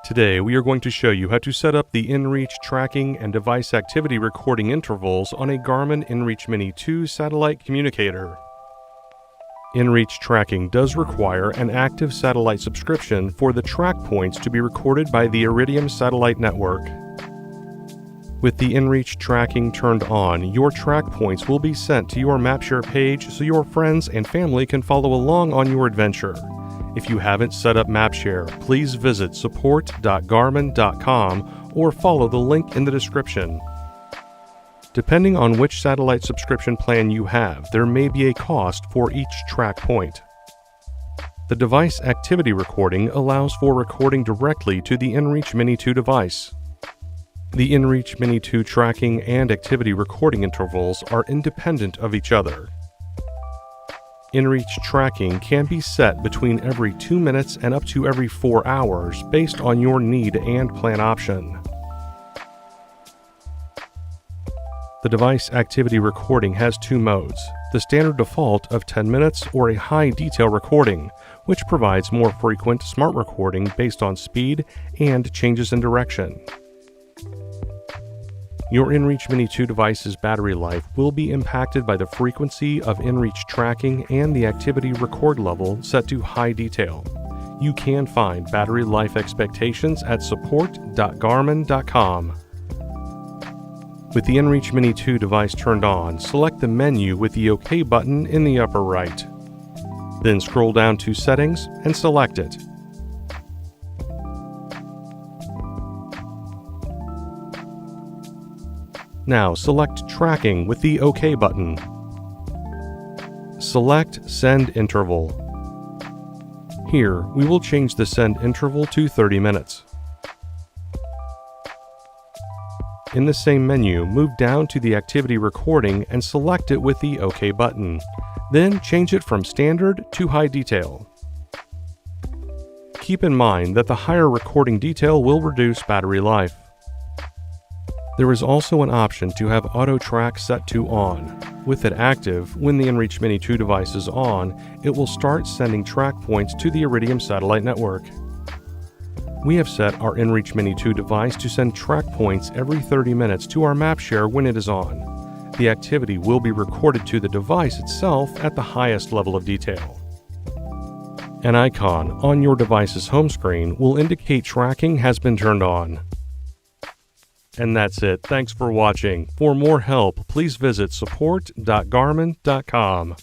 Today, we are going to show you how to set up the inReach tracking and device activity recording intervals on a Garmin inReach Mini 2 satellite communicator. inReach tracking does require an active satellite subscription for the track points to be recorded by the Iridium satellite network. With the inReach tracking turned on, your track points will be sent to your MapShare page so your friends and family can follow along on your adventure. If you haven't set up MapShare, please visit support.garmin.com or follow the link in the description. Depending on which satellite subscription plan you have, there may be a cost for each track point. The device activity recording allows for recording directly to the inReach Mini 2 device. The inReach Mini 2 tracking and activity recording intervals are independent of each other. inReach tracking can be set between every 2 minutes and up to every 4 hours based on your need and plan option. The device activity recording has 2 modes, the standard default of 10 minutes or a high detail recording, which provides more frequent smart recording based on speed and changes in direction. Your inReach Mini 2 device's battery life will be impacted by the frequency of inReach tracking and the activity record level set to high detail. You can find battery life expectations at support.garmin.com. With the inReach Mini 2 device turned on, select the menu with the OK button in the upper right. Then scroll down to Settings and select it. Now select Tracking with the OK button. Select Send Interval. Here, we will change the send interval to 30 minutes. In the same menu, move down to the activity recording and select it with the OK button. Then change it from standard to high detail. Keep in mind that the higher recording detail will reduce battery life. There is also an option to have auto track set to on. With it active, when the inReach Mini 2 device is on, it will start sending track points to the Iridium satellite network. We have set our inReach Mini 2 device to send track points every 30 minutes to our MapShare when it is on. The activity will be recorded to the device itself at the highest level of detail. An icon on your device's home screen will indicate tracking has been turned on. And that's it. Thanks for watching. For more help, please visit support.garmin.com.